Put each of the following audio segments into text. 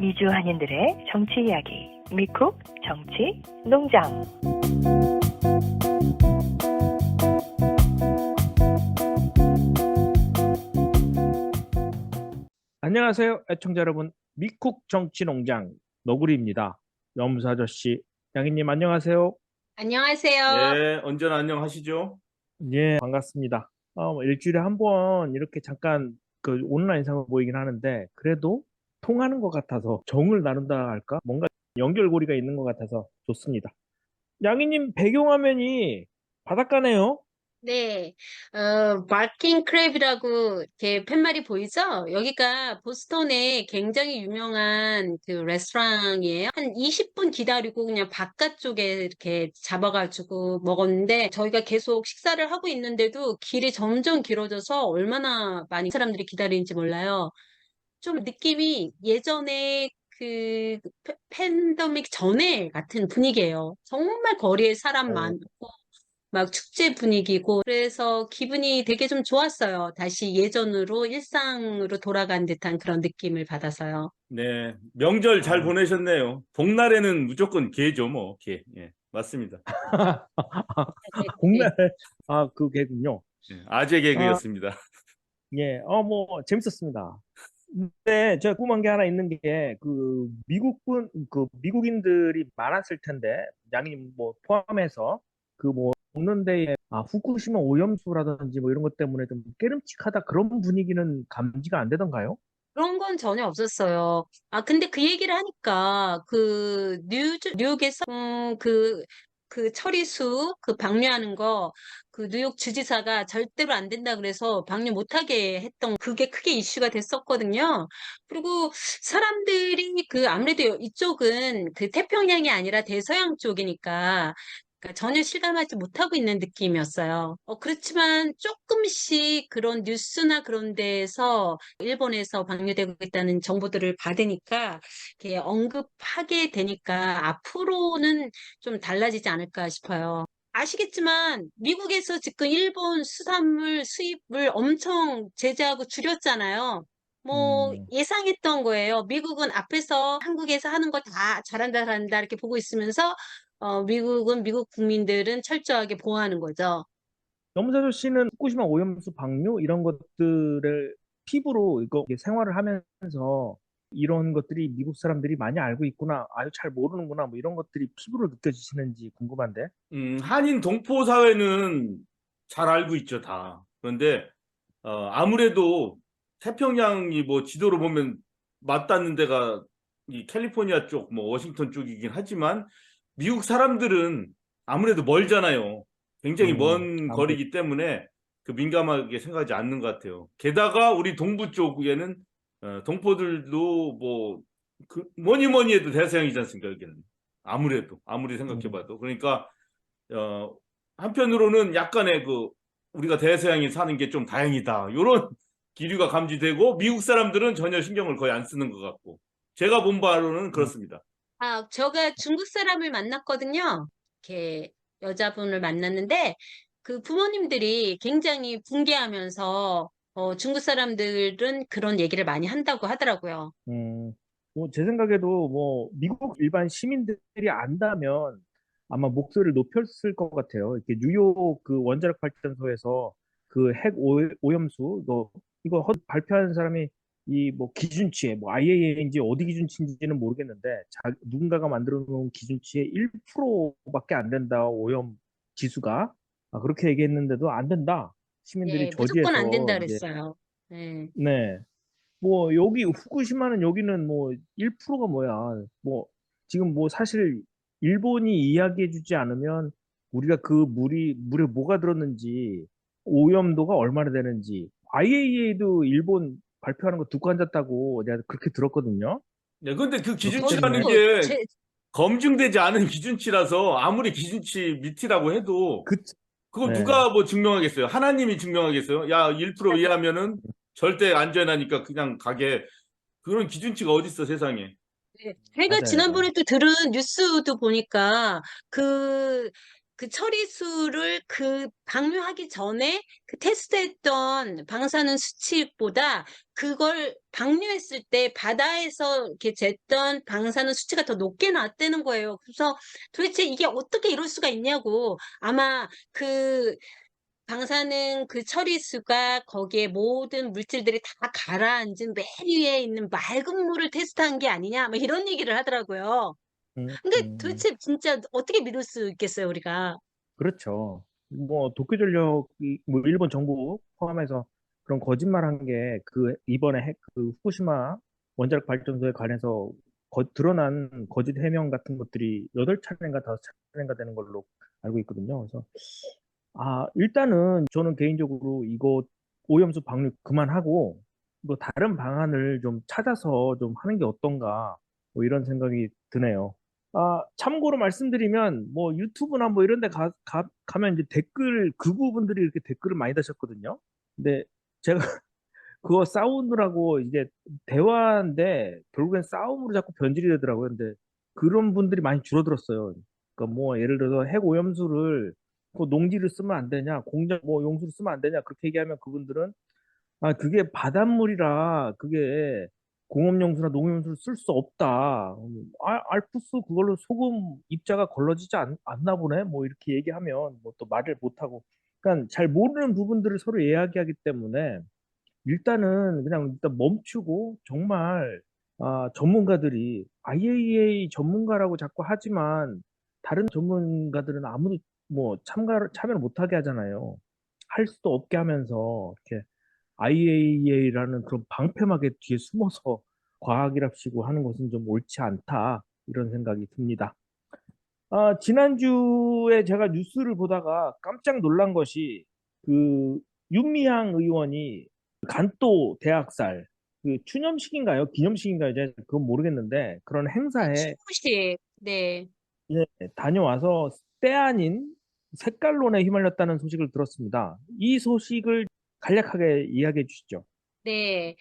미주 한인들의 정치 이야기, 미쿡 정치 농장. 안녕하세요, 애청자 여러분. 미쿡 정치 농장 너구리입니다. 염소 아저씨, 양희님 안녕하세요. 안녕하세요. 네, 언제나 안녕하시죠? 예, 반갑습니다. 일주일에 한 번 이렇게 잠깐 그 온라인상으로 보이긴 하는데 그래도 통하는 것 같아서 정을 나눈다 할까? 뭔가 연결고리가 있는 것 같아서 좋습니다. 양희님 배경화면이 바닷가네요. 네, 마킹 크랩이라고 이렇게 팻말이 보이죠? 여기가 보스턴에 굉장히 유명한 그 레스토랑이에요. 한 20분 기다리고 그냥 바깥쪽에 이렇게 잡아가지고 먹었는데 저희가 계속 식사를 하고 있는데도 길이 점점 길어져서 얼마나 많이 사람들이 기다리는지 몰라요. 좀 느낌이 예전에 그 팬데믹 전에 같은 분위기예요. 정말 거리에 사람 어, 많고 막 축제 분위기고 그래서 기분이 되게 좀 좋았어요. 다시 예전으로 일상으로 돌아간 듯한 그런 느낌을 받아서요. 네, 명절 잘 어. 보내셨네요. 복날에는 무조건 게죠, 뭐, 게. 예, 맞습니다. 네. 복날, 그게군요. 예, 아재 아, 개그였습니다. 예, 뭐, 재밌었습니다. 근데 제가 궁금한 게 하나 있는 게, 미국인들이 많았을 텐데, 양님 뭐 포함해서, 먹는 데에, 후쿠시마 오염수라든지 뭐 이런 것 때문에 좀 깨름칙하다 그런 분위기는 감지가 안 되던가요? 그런 건 전혀 없었어요. 근데 그 얘기를 하니까, 뉴욕에서, 그 처리수, 그 방류하는 거, 그 뉴욕 주지사가 절대로 안 된다 그래서 방류 못하게 했던 그게 크게 이슈가 됐었거든요. 그리고 사람들이 아무래도 이쪽은 그 태평양이 아니라 대서양 쪽이니까, 그러니까 전혀 실감하지 못하고 있는 느낌이었어요. 그렇지만 조금씩 그런 뉴스나 그런 데에서 일본에서 방류되고 있다는 정보들을 받으니까 이렇게 언급하게 되니까 앞으로는 좀 달라지지 않을까 싶어요. 아시겠지만 미국에서 지금 일본 수산물 수입을 엄청 제재하고 줄였잖아요. 뭐 음, 예상했던 거예요. 미국은 앞에서 한국에서 하는 거 다 잘한다 잘한다 이렇게 보고 있으면서 미국은 미국 국민들은 철저하게 보호하는 거죠. 염사조 씨는 후쿠시마 오염수 방류 이런 것들을 피부로 이렇게 생활을 하면서 이런 것들이 미국 사람들이 많이 알고 있구나, 아유 잘 모르는구나, 뭐 이런 것들이 피부로 느껴지시는지 궁금한데. 한인 동포 사회는 잘 알고 있죠, 다. 그런데, 아무래도 태평양이 뭐 지도로 보면 맞닿는 데가 이 캘리포니아 쪽, 뭐 워싱턴 쪽이긴 하지만 미국 사람들은 아무래도 멀잖아요. 굉장히 먼 아무래도. 거리이기 때문에 그 민감하게 생각하지 않는 것 같아요. 게다가 우리 동부 쪽에는 동포들도 뭐 뭐니 뭐니 해도 대서양이지 않습니까, 여기는. 아무래도 아무리 음, 생각해봐도. 그러니까 어, 한편으로는 약간의 우리가 대서양에 사는 게 좀 다행이다, 이런 기류가 감지되고 미국 사람들은 전혀 신경을 거의 안 쓰는 것 같고, 제가 본 바로는 음, 그렇습니다. 제가 중국 사람을 만났거든요. 이렇게 여자분을 만났는데 그 부모님들이 굉장히 붕괴하면서 중국 사람들은 그런 얘기를 많이 한다고 하더라고요. 제 생각에도 뭐 미국 일반 시민들이 안다면 아마 목소리를 높였을 것 같아요. 이렇게 뉴욕 그 원자력 발전소에서 그 핵 오염수 이거 발표한 사람이 이 뭐 기준치에 뭐 IAEA인지 어디 기준치인지는 모르겠는데 누군가가 만들어 놓은 기준치의 1%밖에 안 된다, 오염 지수가. 그렇게 얘기했는데도 안 된다. 시민들이 네, 무조건 안 저지해서 된다 이제. 그랬어요. 네. 네. 뭐 여기 후쿠시마는 여기는 뭐 1%가 뭐야. 뭐 지금 뭐 사실 일본이 이야기해주지 않으면 우리가 그 물에 뭐가 들었는지, 오염도가 얼마나 되는지, IAEA도 일본 발표하는 거 듣고 앉았다고 내가 그렇게 들었거든요. 네, 근데 그 그렇기 기준치라는 때문에 저도 게 검증되지 않은 기준치라서 아무리 기준치 밑이라고 해도 그 그걸 네. 누가 뭐 증명하겠어요? 하나님이 증명하겠어요? 야, 1% 이하면은 절대 안전하니까 그냥 가게. 그런 기준치가 어디 있어, 세상에. 제가 맞아요. 지난번에 또 들은 뉴스도 보니까 그 그 처리수를 그 방류하기 전에 그 테스트했던 방사능 수치보다 그걸 방류했을 때 바다에서 이렇게 쟀던 방사능 수치가 더 높게 나왔다는 거예요. 그래서 도대체 이게 어떻게 이럴 수가 있냐고. 아마 그 방사능 그 처리수가 거기에 모든 물질들이 다 가라앉은 맨 위에 있는 맑은 물을 테스트한 게 아니냐, 뭐 이런 얘기를 하더라고요. 음, 근데 음. 도대체 진짜 어떻게 믿을 수 있겠어요, 우리가? 그렇죠. 뭐 도쿄전력이 뭐 일본 정부 포함해서 그런 거짓말한 게 그 이번에 그 후쿠시마 원자력 발전소에 관해서 드러난 거짓 해명 같은 것들이 8차례인가 5차례인가 되는 걸로 알고 있거든요. 그래서 일단은 저는 개인적으로 이거 오염수 방류 그만하고 뭐 다른 방안을 좀 찾아서 좀 하는 게 어떤가 뭐 이런 생각이 드네요. 참고로 말씀드리면 뭐 유튜브나 뭐 이런 데 가면 이제 댓글 극우 분들이 이렇게 댓글을 많이 다셨거든요. 근데 제가 그거 싸우느라고 이제 대화인데 결국엔 싸움으로 자꾸 변질이 되더라고요. 근데 그런 분들이 많이 줄어들었어요. 그러니까 뭐 예를 들어서 핵 오염수를 그 농지를 쓰면 안 되냐, 공장 뭐 용수를 쓰면 안 되냐 그렇게 얘기하면 그분들은 그게 바닷물이라 그게 공업용수나 농업용수를 쓸 수 없다. 알프스 그걸로 소금 입자가 걸러지지 않나 보네. 뭐 이렇게 얘기하면 뭐 또 말을 못하고. 그러니까 잘 모르는 부분들을 서로 이야기하기 때문에 일단은 그냥 일단 멈추고 정말 전문가들이 IAEA 전문가라고 자꾸 하지만 다른 전문가들은 아무도 뭐 참여를 못하게 하잖아요. 할 수도 없게 하면서 이렇게 IAEA라는 그런 방패막에 뒤에 숨어서 과학이랍시고 하는 것은 좀 옳지 않다 이런 생각이 듭니다. 지난주에 제가 뉴스를 보다가 깜짝 놀란 것이 그 윤미향 의원이 간또 대학살 그 추념식인가요? 기념식인가요? 제가 그건 모르겠는데 그런 행사에 추모식, 네. 예, 다녀와서 때 아닌 색깔론에 휘말렸다는 소식을 들었습니다. 이 소식을 간략하게 이야기해 주시죠. 네.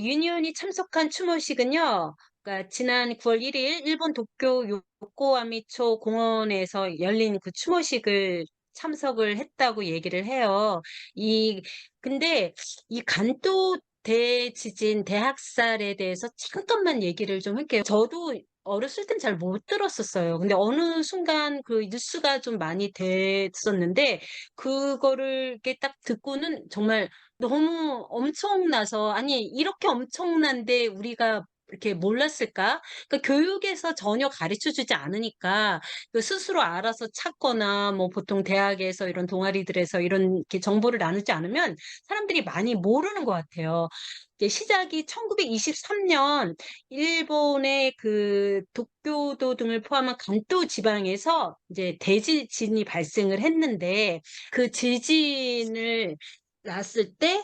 윤 의원이 참석한 추모식은요, 그러니까 지난 9월 1일 일본 도쿄 요코아미초 공원에서 열린 그 추모식을 참석을 했다고 얘기를 해요. 이, 근데 이 간도 대지진 대학살에 대해서 잠깐만 얘기를 좀 할게요. 저도 어렸을 땐 잘 못 들었었어요. 근데 어느 순간 그 뉴스가 좀 많이 됐었는데, 그거를 이렇게 딱 듣고는 정말 너무 엄청나서, 아니, 이렇게 엄청난데 우리가 이렇게 몰랐을까? 그러니까 교육에서 전혀 가르쳐 주지 않으니까 그 스스로 알아서 찾거나 뭐 보통 대학에서 이런 동아리들에서 이런 이렇게 정보를 나누지 않으면 사람들이 많이 모르는 것 같아요. 이제 시작이 1923년 일본의 그 도쿄도 등을 포함한 간도 지방에서 이제 대지진이 발생을 했는데, 그 지진을 났을 때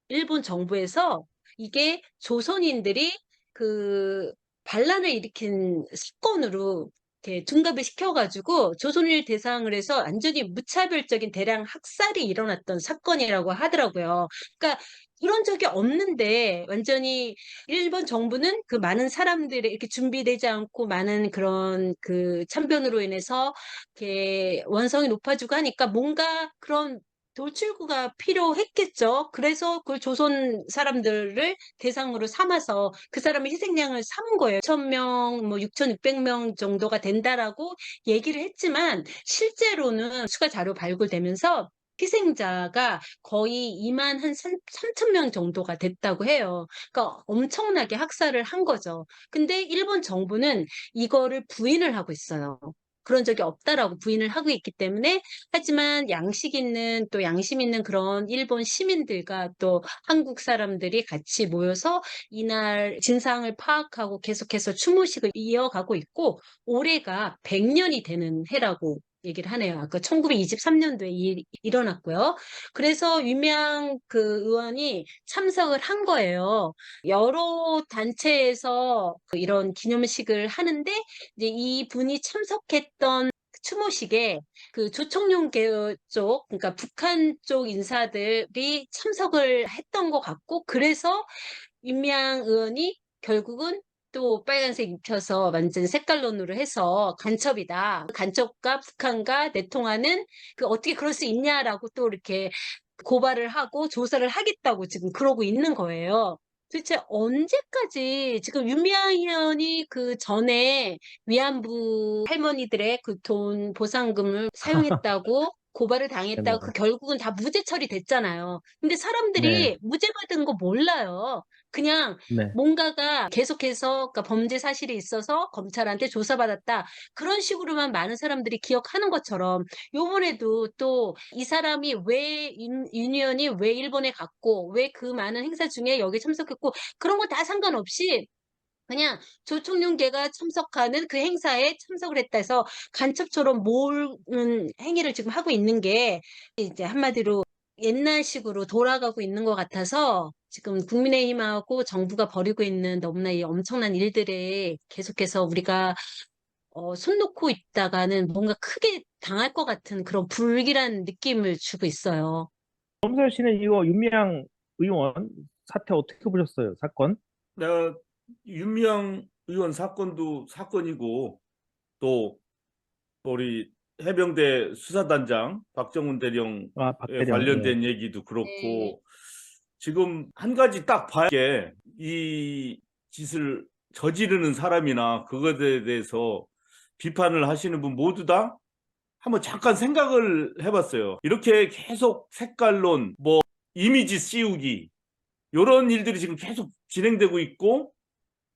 일본 정부에서 이게 조선인들이 그 반란을 일으킨 사건으로 이렇게 둔갑을 시켜가지고 조선인을 대상으로 해서 완전히 무차별적인 대량 학살이 일어났던 사건이라고 하더라고요. 그러니까 이런 적이 없는데 완전히 일본 정부는 그 많은 사람들의 이렇게 준비되지 않고 많은 그런 그 참변으로 인해서 이렇게 원성이 높아지고 하니까 뭔가 그런 돌출구가 필요했겠죠. 그래서 그 조선 사람들을 대상으로 삼아서 그 사람의 희생양을 삼은 거예요. 6,000명, 뭐 6,600명 정도가 된다라고 얘기를 했지만 실제로는 수가 자료 발굴되면서 희생자가 거의 2만 한 3천 명 정도가 됐다고 해요. 그러니까 엄청나게 학살을 한 거죠. 근데 일본 정부는 이거를 부인을 하고 있어요. 그런 적이 없다라고 부인을 하고 있기 때문에, 하지만 양식 있는 또 양심 있는 그런 일본 시민들과 또 한국 사람들이 같이 모여서 이날 진상을 파악하고 계속해서 추모식을 이어가고 있고, 올해가 100년이 되는 해라고 얘기를 하네요. 아까 1923년도에 일어났고요. 그래서 유명 그 의원이 참석을 한 거예요. 여러 단체에서 이런 기념식을 하는데, 이제 이 분이 참석했던 추모식에 그 조청룡 계열 쪽, 그러니까 북한 쪽 인사들이 참석을 했던 것 같고, 그래서 윤미향 의원이 결국은 또 빨간색 입혀서 완전 색깔론으로 해서 간첩이다. 간첩과 북한과 내통하는 그 어떻게 그럴 수 있냐라고 또 이렇게 고발을 하고 조사를 하겠다고 지금 그러고 있는 거예요. 도대체 언제까지 지금 윤미향이 그 전에 위안부 할머니들의 그 돈 보상금을 사용했다고 고발을 당했다고 그 네네네. 결국은 다 무죄 처리됐잖아요. 근데 네, 사람들이 무죄 받은 거 몰라요. 그냥 네. 뭔가가 계속해서 그러니까 범죄 사실이 있어서 검찰한테 조사받았다. 그런 식으로만 많은 사람들이 기억하는 것처럼 요번에도 또 이 사람이 왜 윤 의원이 왜 일본에 갔고 왜 그 많은 행사 중에 여기에 참석했고 그런 거 다 상관없이 그냥 조총련계가 참석하는 그 행사에 참석을 했다 해서 간첩처럼 모으는 행위를 지금 하고 있는 게 이제 한마디로 옛날식으로 돌아가고 있는 것 같아서 지금 국민의힘하고 정부가 벌이고 있는 너무나 이 엄청난 일들에 계속해서 우리가 손 놓고 있다가는 뭔가 크게 당할 것 같은 그런 불길한 느낌을 주고 있어요. 검사 씨는 이거 윤미향 의원 사태 어떻게 보셨어요? 사건? 내가 윤미향 의원 사건도 사건이고 또 우리 해병대 수사단장 박정훈 대령에 아, 박대령. 예. 관련된 얘기도 네. 그렇고 지금 한 가지 딱 봐야 게 이 짓을 저지르는 사람이나 그것에 대해서 비판을 하시는 분 모두 다 한번 잠깐 생각을 해봤어요. 이렇게 계속 색깔론, 뭐 이미지 씌우기 이런 일들이 지금 계속 진행되고 있고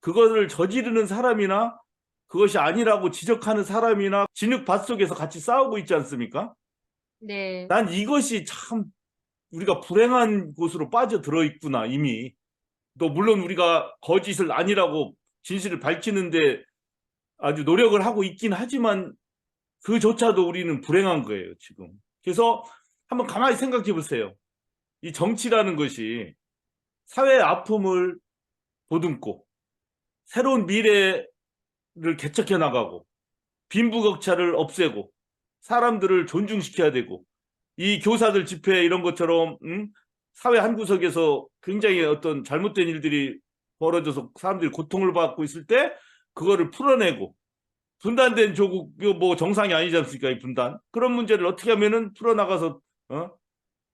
그거를 저지르는 사람이나 그것이 아니라고 지적하는 사람이나 진흙밭 속에서 같이 싸우고 있지 않습니까? 네. 난 이것이 참 우리가 불행한 곳으로 빠져들어 있구나 이미. 또 물론 우리가 거짓을 아니라고 진실을 밝히는데 아주 노력을 하고 있긴 하지만 그조차도 우리는 불행한 거예요 지금. 그래서 한번 가만히 생각해 보세요. 이 정치라는 것이 사회의 아픔을 보듬고 새로운 미래를 개척해 나가고 빈부격차를 없애고 사람들을 존중시켜야 되고 이 교사들 집회 이런 것처럼 사회 한 구석에서 굉장히 어떤 잘못된 일들이 벌어져서 사람들이 고통을 받고 있을 때 그거를 풀어내고 분단된 조국 이거 뭐 정상이 아니지 않습니까? 이 분단 그런 문제를 어떻게 하면은 풀어나가서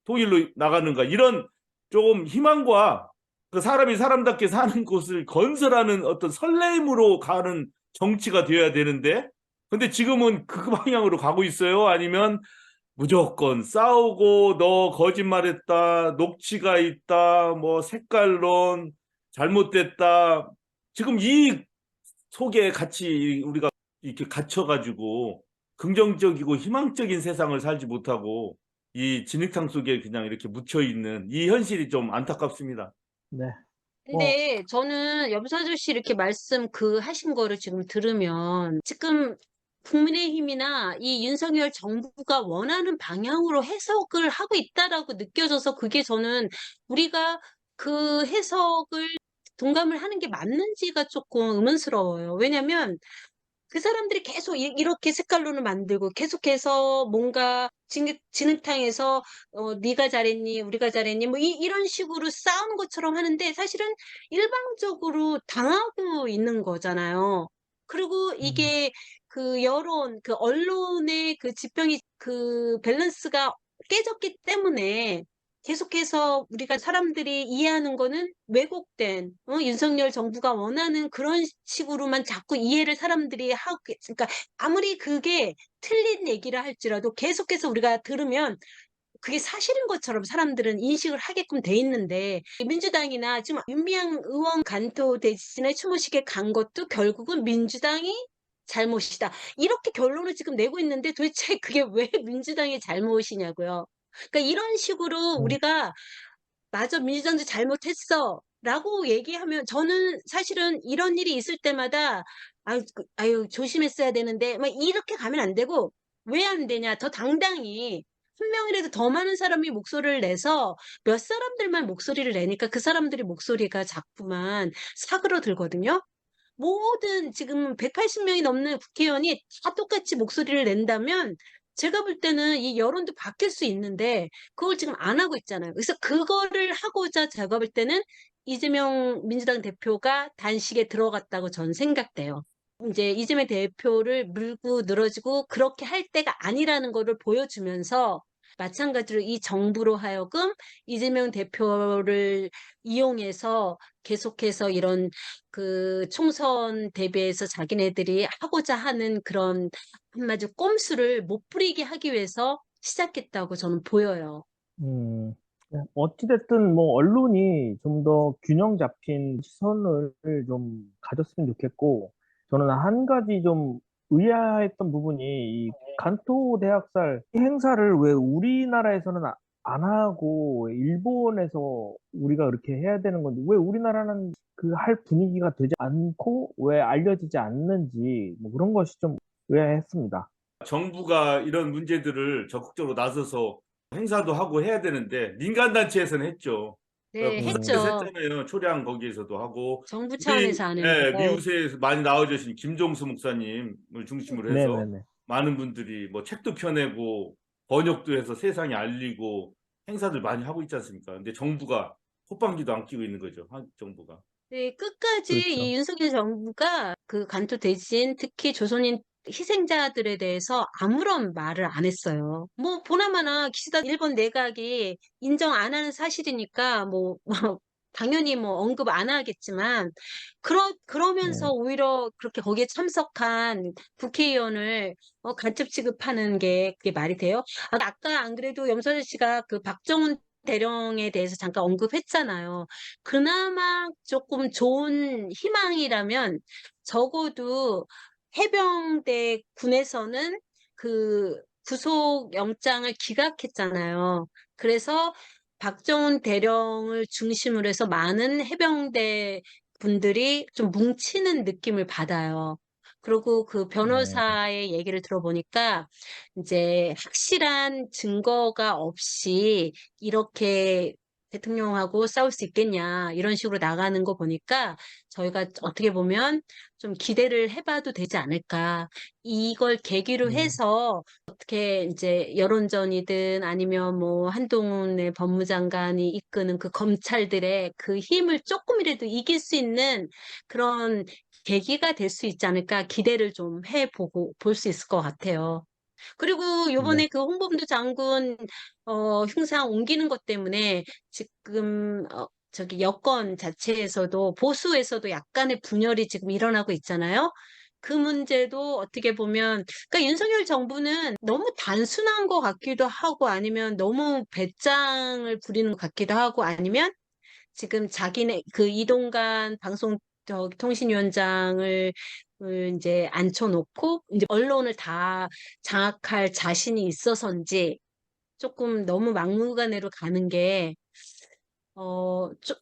통일로 나가는가 이런 조금 희망과 그 사람이 사람답게 사는 곳을 건설하는 어떤 설레임으로 가는 정치가 되어야 되는데 근데 지금은 그 방향으로 가고 있어요? 아니면 무조건 싸우고 너 거짓말했다, 녹취가 있다, 뭐 색깔론 잘못됐다. 지금 이 속에 같이 우리가 이렇게 갇혀가지고 긍정적이고 희망적인 세상을 살지 못하고 이 진흙탕 속에 그냥 이렇게 묻혀 있는 이 현실이 좀 안타깝습니다. 네. 뭐, 근데 저는 염사주 씨 이렇게 말씀 그 하신 거를 지금 들으면 지금 국민의힘이나 이 윤석열 정부가 원하는 방향으로 해석을 하고 있다라고 느껴져서 그게 저는 우리가 그 해석을 동감을 하는 게 맞는지가 조금 의문스러워요. 왜냐면 그 사람들이 계속 이렇게 색깔론을 만들고 계속해서 뭔가 진흙탕에서 네가 잘했니 우리가 잘했니 뭐 이런 식으로 싸우는 것처럼 하는데 사실은 일방적으로 당하고 있는 거잖아요. 그리고 음, 이게 그 여론, 그 언론의 그 지평이 그 밸런스가 깨졌기 때문에 계속해서 우리가 사람들이 이해하는 거는 왜곡된 윤석열 정부가 원하는 그런 식으로만 자꾸 이해를 사람들이 하고 그러니까 아무리 그게 틀린 얘기를 할지라도 계속해서 우리가 들으면 그게 사실인 것처럼 사람들은 인식을 하게끔 돼 있는데 민주당이나 지금 윤미향 의원 간토 대신에 추모식에 간 것도 결국은 민주당이 잘못이다. 이렇게 결론을 지금 내고 있는데 도대체 그게 왜 민주당의 잘못이냐고요. 그러니까 이런 식으로 음, 우리가 맞아, 민주당도 잘못했어. 라고 얘기하면 저는 사실은 이런 일이 있을 때마다 아유, 아유, 조심했어야 되는데 막 이렇게 가면 안 되고 왜 안 되냐? 더 당당히 한 명이라도 더 많은 사람이 목소리를 내서 몇 사람들만 목소리를 내니까 그 사람들의 목소리가 자꾸만 사그러들거든요. 모든 지금 180명이 넘는 국회의원이 다 똑같이 목소리를 낸다면 제가 볼 때는 이 여론도 바뀔 수 있는데 그걸 지금 안 하고 있잖아요. 그래서 그거를 하고자 제가 볼 때는 이재명 민주당 대표가 단식에 들어갔다고 저는 생각돼요. 이제 이재명 대표를 물고 늘어지고 그렇게 할 때가 아니라는 거를 보여주면서 마찬가지로 이 정부로 하여금 이재명 대표를 이용해서 계속해서 이런 그 총선 대비해서 자기네들이 하고자 하는 그런 한마디로 꼼수를 못 부리게 하기 위해서 시작했다고 저는 보여요. 음, 어찌됐든 뭐 언론이 좀 더 균형 잡힌 시선을 좀 가졌으면 좋겠고, 저는 한 가지 좀 의아했던 부분이 이 간토 대학살 이 행사를 왜 우리나라에서는 안 하고 일본에서 우리가 그렇게 해야 되는 건데, 왜 우리나라는 그 할 분위기가 되지 않고 왜 알려지지 않는지 뭐 그런 것이 좀 의아했습니다. 정부가 이런 문제들을 적극적으로 나서서 행사도 하고 해야 되는데 민간단체에서는 했죠. 네, 부산에서 했죠. 했잖아요. 초량 거기에서도 하고 정부 우리 차원에서 안 했는데. 미우새에서 많이 나와주신 김종수 목사님을 중심으로 해서 네네네. 많은 분들이 뭐 책도 펴내고 번역도 해서 세상에 알리고 행사들 많이 하고 있지 않습니까? 근데 정부가 콧방귀도 안 끼고 있는 거죠. 한국 정부가. 네, 끝까지 이 그렇죠. 윤석열 정부가 그 간토 대신 특히 조선인 희생자들에 대해서 아무런 말을 안 했어요. 뭐 보나마나 기시다 일본 내각이 인정 안 하는 사실이니까 뭐, 당연히 뭐 언급 안 하겠지만 그러면서 네. 오히려 그렇게 거기에 참석한 국회의원을 간첩 취급하는 게 그게 말이 돼요? 아까 안 그래도 염소재 씨가 그 박정훈 대령에 대해서 잠깐 언급했잖아요. 그나마 조금 좋은 희망이라면 적어도 해병대 군에서는 그 구속영장을 기각했잖아요. 그래서 박정훈 대령을 중심으로 해서 많은 해병대 분들이 좀 뭉치는 느낌을 받아요. 그리고 그 네. 변호사의 얘기를 들어보니까 이제 확실한 증거가 없이 이렇게 대통령하고 싸울 수 있겠냐, 이런 식으로 나가는 거 보니까 저희가 어떻게 보면 좀 기대를 해봐도 되지 않을까. 이걸 계기로 음, 해서 어떻게 이제 여론전이든 아니면 뭐 한동훈의 법무장관이 이끄는 그 검찰들의 그 힘을 조금이라도 이길 수 있는 그런 계기가 될 수 있지 않을까 기대를 좀 해보고 볼 수 있을 것 같아요. 그리고 네. 요번에 그 홍범도 장군 흉상 옮기는 것 때문에 지금 저기 여권 자체에서도 보수에서도 약간의 분열이 지금 일어나고 있잖아요. 그 문제도 어떻게 보면 그러니까 윤석열 정부는 너무 단순한 것 같기도 하고 아니면 너무 배짱을 부리는 것 같기도 하고 아니면 지금 자기네 그 이동관 방송 통신위원장을 이제 앉혀놓고 이제 언론을 다 장악할 자신이 있어서인지 조금 너무 막무가내로 가는 게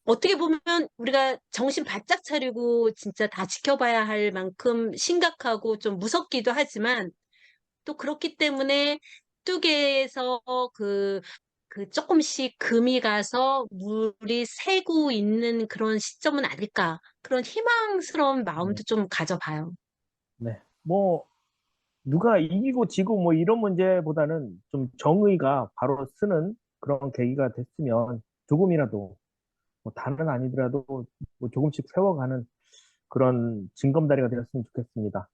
어떻게 보면 우리가 정신 바짝 차리고 진짜 다 지켜봐야 할 만큼 심각하고 좀 무섭기도 하지만 또 그렇기 때문에 뚜개에서 그 조금씩 금이 가서 물이 새고 있는 그런 시점은 아닐까. 그런 희망스러운 네. 마음도 좀 가져봐요. 네. 뭐 누가 이기고 지고 뭐 이런 문제보다는 좀 정의가 바로 쓰는 그런 계기가 됐으면 조금이라도 뭐 다는 아니더라도 뭐 조금씩 세워가는 그런 징검다리가 되었으면 좋겠습니다.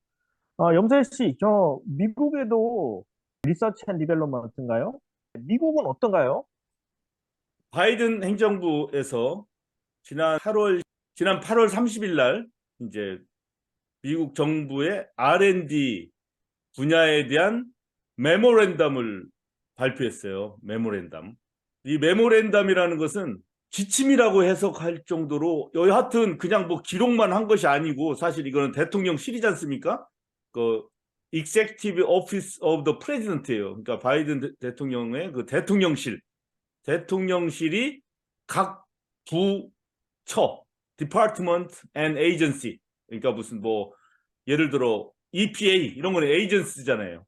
염세 씨, 저 미국에도 리서치 앤 디벨롭먼트인가요? 미국은 어떤가요? 바이든 행정부에서 지난 8월 30일 날 이제 미국 정부의 R&D 분야에 대한 메모랜덤을 발표했어요. 메모랜덤. 이 메모랜덤이라는 것은 지침이라고 해석할 정도로 여하튼 그냥 뭐 기록만 한 것이 아니고 사실 이거는 대통령실이지 않습니까? 그 Executive Office of the President예요. 그러니까 바이든 대통령의 그 대통령실이 각 부처, Department and Agency, 그러니까 무슨 뭐 예를 들어 EPA 이런 거는 에이전시잖아요.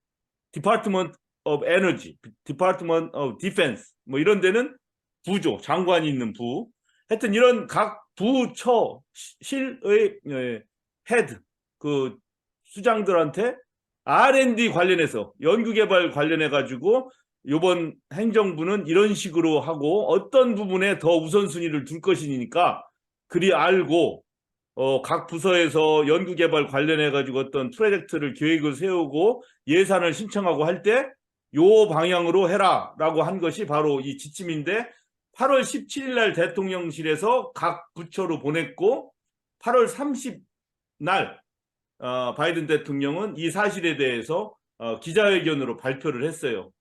Department of Energy, Department of Defense 뭐 이런 데는 부죠. 장관이 있는 부. 하여튼 이런 각 부처 실의 헤드 그 수장들한테 R&D 관련해서 연구개발 관련해 가지고 이번 행정부는 이런 식으로 하고 어떤 부분에 더 우선순위를 둘 것이니까 그리 알고 각 부서에서 연구개발 관련해 가지고 어떤 프로젝트를 계획을 세우고 예산을 신청하고 할 때 요 방향으로 해라라고 한 것이 바로 이 지침인데 8월 17일 날 대통령실에서 각 부처로 보냈고 8월 30일 날 바이든 대통령은 이 사실에 대해서 기자회견으로 발표를 했어요.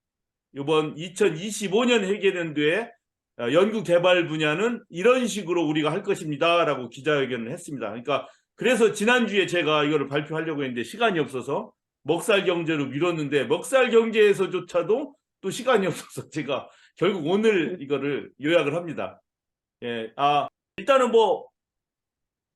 이번 2025년 회계연도에 연구개발 분야는 이런 식으로 우리가 할 것입니다라고 기자회견을 했습니다. 그러니까 그래서 지난주에 제가 이거를 발표하려고 했는데 시간이 없어서 먹살경제로 미뤘는데 먹살경제에서조차도 또 시간이 없어서 제가 결국 오늘 이거를 요약을 합니다. 예, 일단은 뭐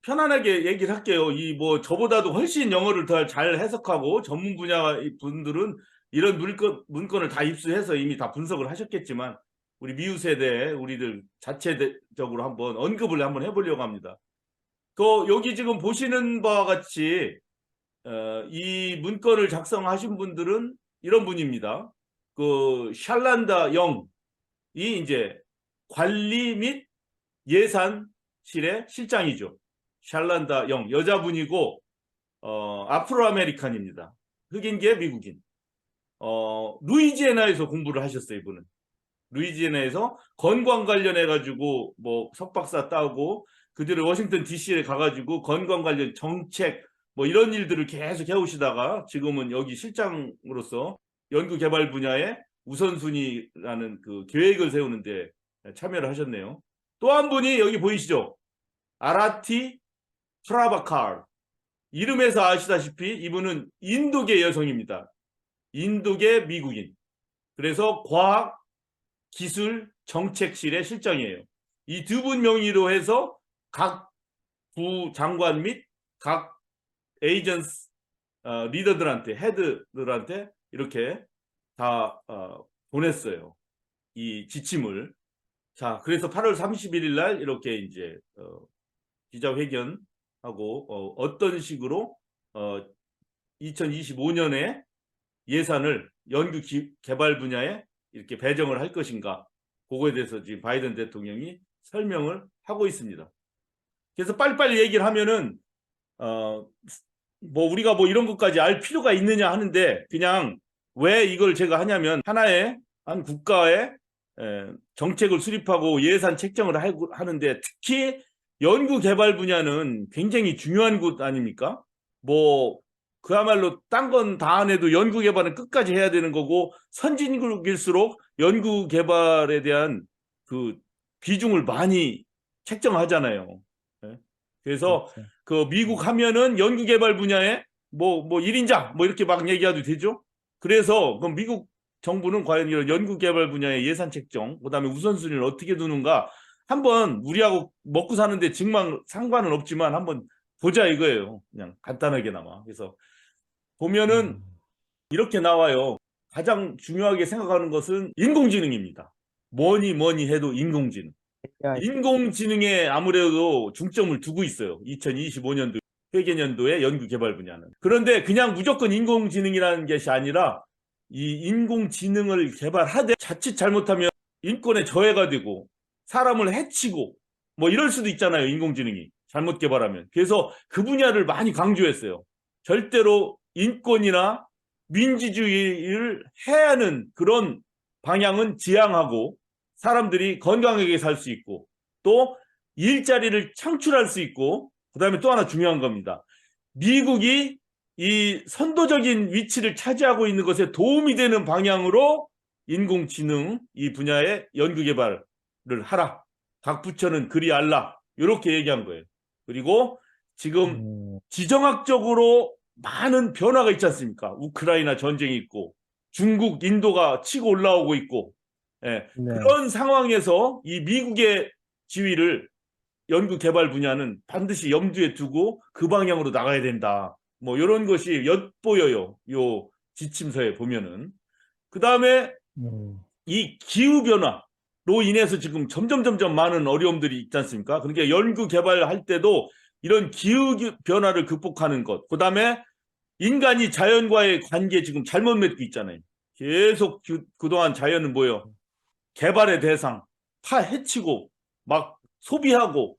편안하게 얘기를 할게요. 이 뭐 저보다도 훨씬 영어를 더 잘 해석하고 전문 분야 분들은 이런 문건을 다 입수해서 이미 다 분석을 하셨겠지만 우리 미우세대 우리들 자체적으로 한번 언급을 한번 해보려고 합니다. 여기 지금 보시는 바와 같이 이 문건을 작성하신 분들은 이런 분입니다. 샬란다 영이 이제 관리 및 예산실의 실장이죠. 샬란다 영 여자분이고 아프로 아메리칸입니다. 흑인계 미국인. 루이지애나에서 공부를 하셨어요. 이분은 루이지애나에서 건강 관련해 가지고 뭐 석박사 따고 그 뒤로 워싱턴 DC에 가가지고 건강 관련 정책 뭐 이런 일들을 계속 해오시다가 지금은 여기 실장으로서 연구개발 분야의 우선순위라는 그 계획을 세우는데 참여를 하셨네요. 또 한 분이 여기 보이시죠? 아라티 프라바칼. 이름에서 아시다시피 이분은 인도계 여성입니다. 인도계 미국인. 그래서 과학 기술 정책실의 실장이에요. 이 두 분 명의로 해서 각 부장관 및 각 에이전스 리더들한테 헤드들한테 이렇게 다 보냈어요. 이 지침을. 자, 그래서 8월 31일 날 이렇게 이제 기자회견하고 어떤 식으로 2025년에 예산을 연구개발 분야에 이렇게 배정을 할 것인가 그거에 대해서 지금 바이든 대통령이 설명을 하고 있습니다. 그래서 빨리빨리 얘기를 하면은 뭐 우리가 뭐 이런 것까지 알 필요가 있느냐 하는데 그냥 왜 이걸 제가 하냐면 하나의 한 국가의 정책을 수립하고 예산 책정을 하는데 특히 연구개발 분야는 굉장히 중요한 곳 아닙니까? 뭐 그야말로 딴 건 다 안 해도 연구개발은 끝까지 해야 되는 거고 선진국일수록 연구개발에 대한 그 비중을 많이 책정하잖아요. 그래서 그렇죠. 그 미국 하면은 연구개발 분야에 뭐 1인자 뭐 이렇게 막 얘기해도 되죠. 그래서 그럼 미국 정부는 과연 이런 연구개발 분야의 예산 책정, 그다음에 우선순위를 어떻게 두는가 한번 우리하고 먹고 사는데 정말 상관은 없지만 한번 보자 이거예요. 그냥 간단하게나마. 그래서 보면은 이렇게 나와요. 가장 중요하게 생각하는 것은 인공지능입니다. 뭐니 해도 인공지능. 인공지능에 아무래도 중점을 두고 있어요. 2025년도 회계연도의 연구개발 분야는. 그런데 그냥 무조건 인공지능이라는 것이 아니라 이 인공지능을 개발하되 자칫 잘못하면 인권에 저해가 되고 사람을 해치고 뭐 이럴 수도 있잖아요. 인공지능이 잘못 개발하면. 그래서 그 분야를 많이 강조했어요. 절대로 인권이나 민주주의를 해야 하는 그런 방향은 지향하고 사람들이 건강하게 살 수 있고 또 일자리를 창출할 수 있고 그다음에 또 하나 중요한 겁니다. 미국이 이 선도적인 위치를 차지하고 있는 것에 도움이 되는 방향으로 인공지능 이 분야의 연구개발을 하라. 각 부처는 그리 알라. 이렇게 얘기한 거예요. 그리고 지금 지정학적으로 많은 변화가 있지 않습니까? 우크라이나 전쟁이 있고 중국, 인도가 치고 올라오고 있고 네. 그런 상황에서 이 미국의 지위를 연구개발 분야는 반드시 염두에 두고 그 방향으로 나가야 된다. 뭐 이런 것이 엿보여요. 요 지침서에 보면은. 그 다음에 이 기후변화로 인해서 지금 점점 많은 어려움들이 있지 않습니까? 그러니까 연구개발할 때도 이런 기후변화를 극복하는 것, 그 다음에 인간이 자연과의 관계 지금 잘못 맺고 있잖아요. 계속 그동안 자연은 뭐예요? 개발의 대상, 파헤치고 막 소비하고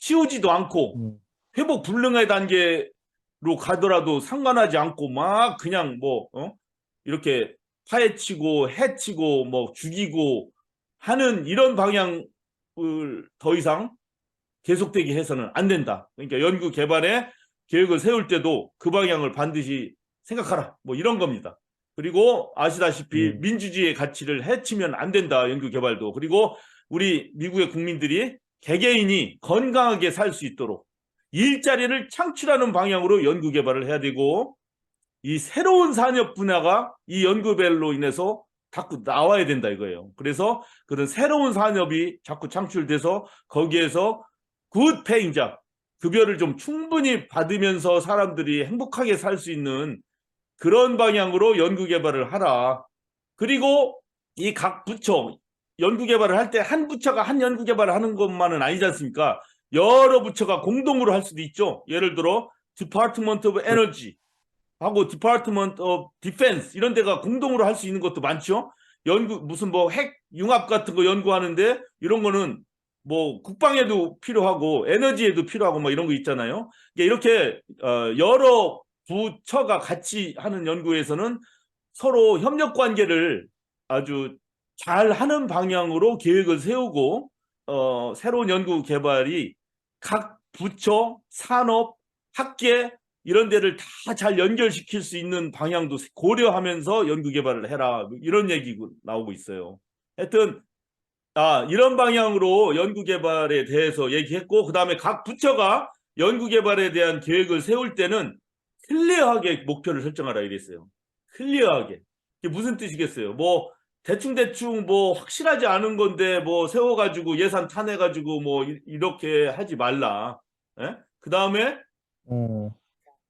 치우지도 않고 음, 회복 불능의 단계로 가더라도 상관하지 않고 막 그냥 뭐 이렇게 파헤치고 해치고 뭐 죽이고 하는 이런 방향을 더 이상 계속되게 해서는 안 된다. 그러니까 연구 개발에 계획을 세울 때도 그 방향을 반드시 생각하라. 뭐 이런 겁니다. 그리고 아시다시피 민주주의의 가치를 해치면 안 된다. 연구 개발도. 그리고 우리 미국의 국민들이 개개인이 건강하게 살 수 있도록 일자리를 창출하는 방향으로 연구 개발을 해야 되고, 이 새로운 산업 분야가 이 연구 개발로 인해서 자꾸 나와야 된다 이거예요. 그래서 그런 새로운 산업이 자꾸 창출돼서 거기에서 굿 페잉자, 급여를 좀 충분히 받으면서 사람들이 행복하게 살 수 있는 그런 방향으로 연구 개발을 하라. 그리고 이 각 부처 연구 개발을 할 때 한 부처가 한 연구 개발을 하는 것만은 아니지 않습니까? 여러 부처가 공동으로 할 수도 있죠. 예를 들어 Department of Energy 하고 Department of Defense 이런 데가 공동으로 할 수 있는 것도 많죠. 연구 무슨 뭐 핵 융합 같은 거 연구하는데 이런 거는 뭐 국방에도 필요하고 에너지에도 필요하고 뭐 이런 거 있잖아요. 이렇게 여러 부처가 같이 하는 연구에서는 서로 협력 관계를 아주 잘 하는 방향으로 계획을 세우고 새로운 연구 개발이 각 부처, 산업, 학계 이런 데를 다 잘 연결시킬 수 있는 방향도 고려하면서 연구 개발을 해라. 이런 얘기가 나오고 있어요. 하여튼 이런 방향으로 연구 개발에 대해서 얘기했고, 그다음에 각 부처가 연구 개발에 대한 계획을 세울 때는 클리어하게 목표를 설정하라 이랬어요. 클리어하게. 이게 무슨 뜻이겠어요? 뭐 대충 뭐 확실하지 않은 건데 뭐 세워가지고 예산 타내가지고 뭐 이렇게 하지 말라. 예? 그다음에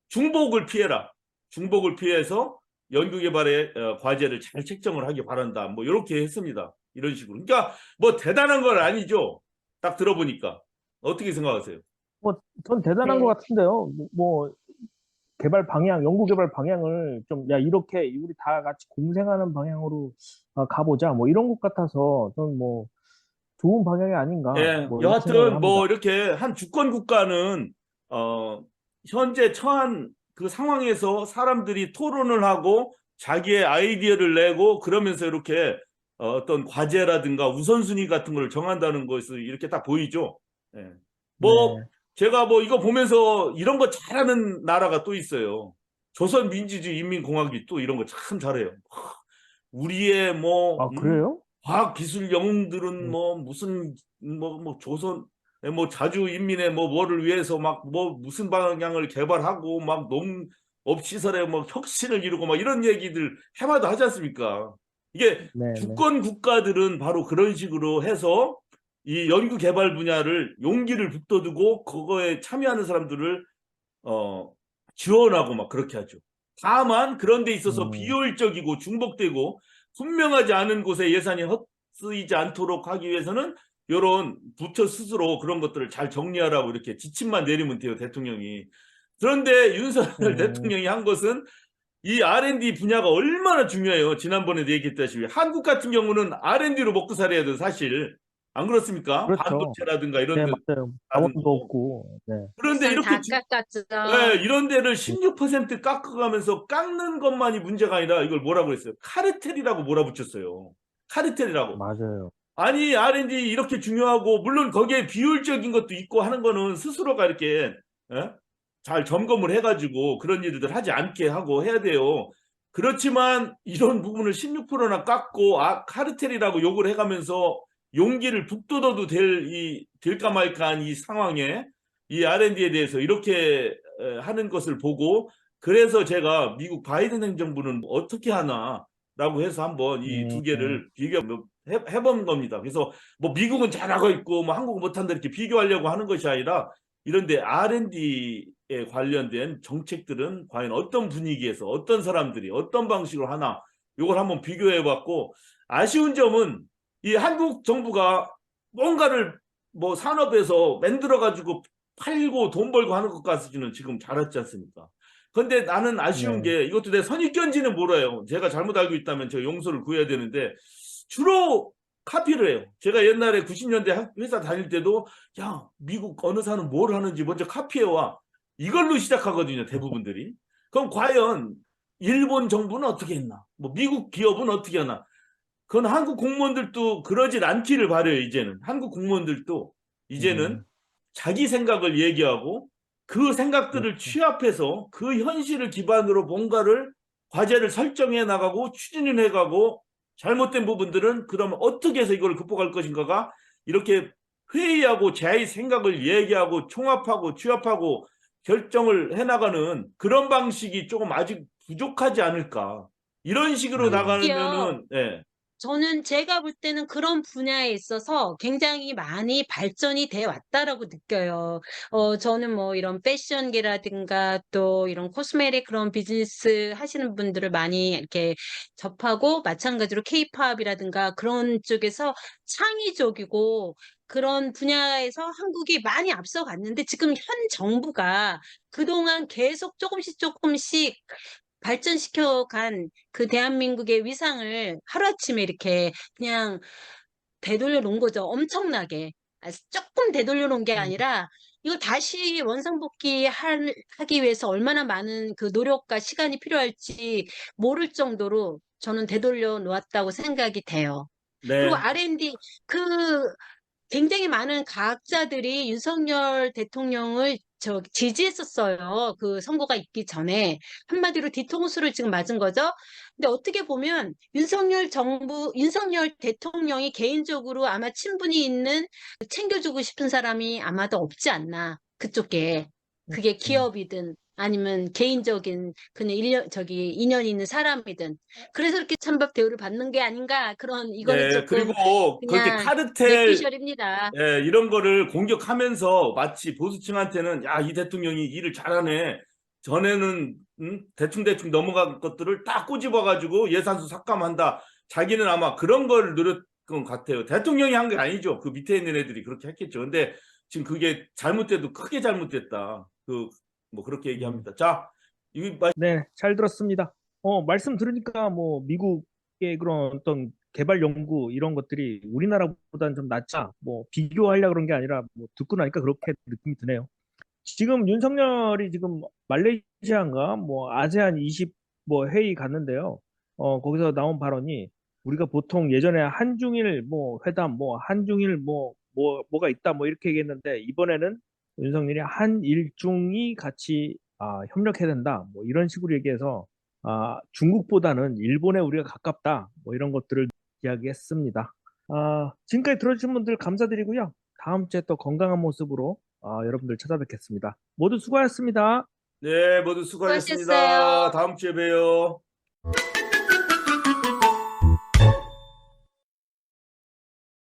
중복을 피해라. 중복을 피해서 연구개발의 과제를 잘 책정을 하기 바란다. 뭐 이렇게 했습니다. 이런 식으로. 그러니까 뭐 대단한 건 아니죠. 딱 들어보니까. 어떻게 생각하세요? 뭐, 전 대단한 것 네. 같은데요. 뭐, 개발 방향, 연구 개발 방향을 좀, 야, 이렇게 우리 다 같이 공생하는 방향으로 가보자. 뭐 이런 것 같아서 저는 뭐 좋은 방향이 아닌가. 예, 뭐 이렇게 생각을 여하튼 합니다. 뭐 이렇게 한 주권 국가는 현재 처한 그 상황에서 사람들이 토론을 하고 자기의 아이디어를 내고 그러면서 이렇게 어떤 과제라든가 우선순위 같은 걸 정한다는 것을 이렇게 딱 보이죠. 예. 뭐 네. 제가 뭐 이거 보면서 이런 거 잘하는 나라가 또 있어요. 조선민주주의 인민공화국이 또 이런 거 참 잘해요. 우리의 뭐 아, 그래요? 과학기술 영웅들은 음, 뭐 무슨 뭐 조선 뭐 자주인민의 뭐 뭐를 위해서 막 뭐 무슨 방향을 개발하고 막 농업시설에 뭐 혁신을 이루고 막 이런 얘기들 해마다 하지 않습니까? 이게 네, 네. 주권 국가들은 바로 그런 식으로 해서 이 연구 개발 분야를 용기를 북돋우고 그거에 참여하는 사람들을 어, 지원하고 막 그렇게 하죠. 다만 그런 데 있어서 음, 비효율적이고 중복되고 분명하지 않은 곳에 예산이 헛쓰이지 않도록 하기 위해서는 이런 부처 스스로 그런 것들을 잘 정리하라고 이렇게 지침만 내리면 돼요, 대통령이. 그런데 윤석열 음, 대통령이 한 것은 이 R&D 분야가 얼마나 중요해요. 지난번에도 얘기했다시피 한국 같은 경우는 R&D로 먹고 살아야 돼요, 사실. 안 그렇습니까? 그렇죠. 반도체라든가 이런 네, 데 맞아요. 라든가. 자원도 없고. 네. 그런데 예산 이렇게 다 깎았죠. 예, 이런 데를 음, 16% 깎아가면서 깎는 것만이 문제가 아니라 이걸 뭐라고 했어요? 카르텔이라고 몰아붙였어요. 카르텔이라고. 맞아요. 아니, R&D 이렇게 중요하고, 물론 거기에 비효율적인 것도 있고 하는 거는 스스로가 이렇게, 예? 잘 점검을 해가지고 그런 일들 하지 않게 하고 해야 돼요. 그렇지만 이런 부분을 16%나 깎고, 카르텔이라고 욕을 해가면서 용기를 북돋워도 될까 말까한 이 상황에 이 R&D에 대해서 이렇게 하는 것을 보고, 그래서 제가 미국 바이든 행정부는 어떻게 하나라고 해서 한번 이 두 음, 개를 해본 겁니다. 그래서 뭐 미국은 잘하고 있고 뭐 한국은 못한다 이렇게 비교하려고 하는 것이 아니라 이런데 R&D에 관련된 정책들은 과연 어떤 분위기에서 어떤 사람들이 어떤 방식으로 하나 이걸 한번 비교해 봤고, 아쉬운 점은 이 한국 정부가 뭔가를 뭐 산업에서 만들어 가지고 팔고 돈 벌고 하는 것 같지는 지금 잘했지 않습니까? 근데 나는 아쉬운 네. 게 이것도 내 선입견지는 몰라요. 제가 잘못 알고 있다면 제가 용서를 구해야 되는데 주로 카피를 해요. 제가 옛날에 90년대 회사 다닐 때도 야, 미국 어느 사는 뭘 하는지 먼저 카피해와. 이걸로 시작하거든요, 대부분들이. 그럼 과연 일본 정부는 어떻게 했나? 뭐 미국 기업은 어떻게 하나? 그건 한국 공무원들도 그러진 않기를 바라요, 이제는. 한국 공무원들도 이제는 음, 자기 생각을 얘기하고 그 생각들을 그렇죠. 취합해서 그 현실을 기반으로 뭔가를 과제를 설정해 나가고 추진해 가고 잘못된 부분들은 그러면 어떻게 해서 이걸 극복할 것인가가 이렇게 회의하고 자기 생각을 얘기하고 총합하고 취합하고 결정을 해나가는 그런 방식이 조금 아직 부족하지 않을까. 이런 식으로 그게요. 나가면은, 예. 저는 제가 볼 때는 그런 분야에 있어서 굉장히 많이 발전이 돼 왔다라고 느껴요. 저는 뭐 이런 패션계라든가 또 이런 코스메틱 그런 비즈니스 하시는 분들을 많이 이렇게 접하고 마찬가지로 케이팝이라든가 그런 쪽에서 창의적이고 그런 분야에서 한국이 많이 앞서갔는데 지금 현 정부가 그동안 계속 조금씩 발전시켜 간 그 대한민국의 위상을 하루아침에 이렇게 그냥 되돌려 놓은 거죠. 엄청나게. 조금 되돌려 놓은 게 음, 아니라 이걸 다시 원상복귀 하기 위해서 얼마나 많은 그 노력과 시간이 필요할지 모를 정도로 저는 되돌려 놓았다고 생각이 돼요. 그리고 네. R&D 그 굉장히 많은 과학자들이 윤석열 대통령을 지지했었어요. 그 선거가 있기 전에. 한마디로 뒤통수를 지금 맞은 거죠. 근데 어떻게 보면 윤석열 대통령이 개인적으로 아마 친분이 있는 챙겨주고 싶은 사람이 아마도 없지 않나. 그쪽에. 그게 음. 기업이든 아니면 개인적인 그냥 인연이 있는 사람이든. 그래서 이렇게 찬밥 대우를 받는 게 아닌가. 그런, 이거는 네, 조금 그리고 그렇게 그냥 카르텔 뇌피셜입니다. 이런 거를 공격하면서 마치 보수층한테는 야, 이 대통령이 일을 잘하네. 전에는 대충대충 넘어간 것들을 딱 꼬집어가지고 예산수 삭감한다. 자기는 아마 그런 걸 노렸던 것 같아요. 대통령이 한 게 아니죠. 그 밑에 있는 애들이 그렇게 했겠죠. 근데 지금 그게 잘못돼도 크게 잘못됐다. 뭐 그렇게 음. 얘기합니다. 자, 이 네, 잘 들었습니다. 말씀 들으니까 뭐 미국의 그런 어떤 개발 연구 이런 것들이 우리나라보다는 좀 낫자. 뭐 비교하려고 그런 게 아니라 뭐 듣고 나니까 그렇게 느낌이 드네요. 지금 윤석열이 지금 말레이시아인가 뭐 아세안 20 뭐 회의 갔는데요. 거기서 나온 발언이 우리가 보통 예전에 한중일 뭐 회담 뭐 한중일 뭐가 있다 뭐 이렇게 얘기했는데 이번에는 윤석열이 한일중이 같이 협력해야 된다 뭐 이런 식으로 얘기해서 중국보다는 일본에 우리가 가깝다 뭐 이런 것들을 이야기했습니다. 지금까지 들어주신 분들 감사드리고요. 다음 주에 또 건강한 모습으로 여러분들 찾아뵙겠습니다. 모두 수고하셨습니다. 네, 모두 수고하셨어요. 수고하셨습니다. 다음 주에 봬요.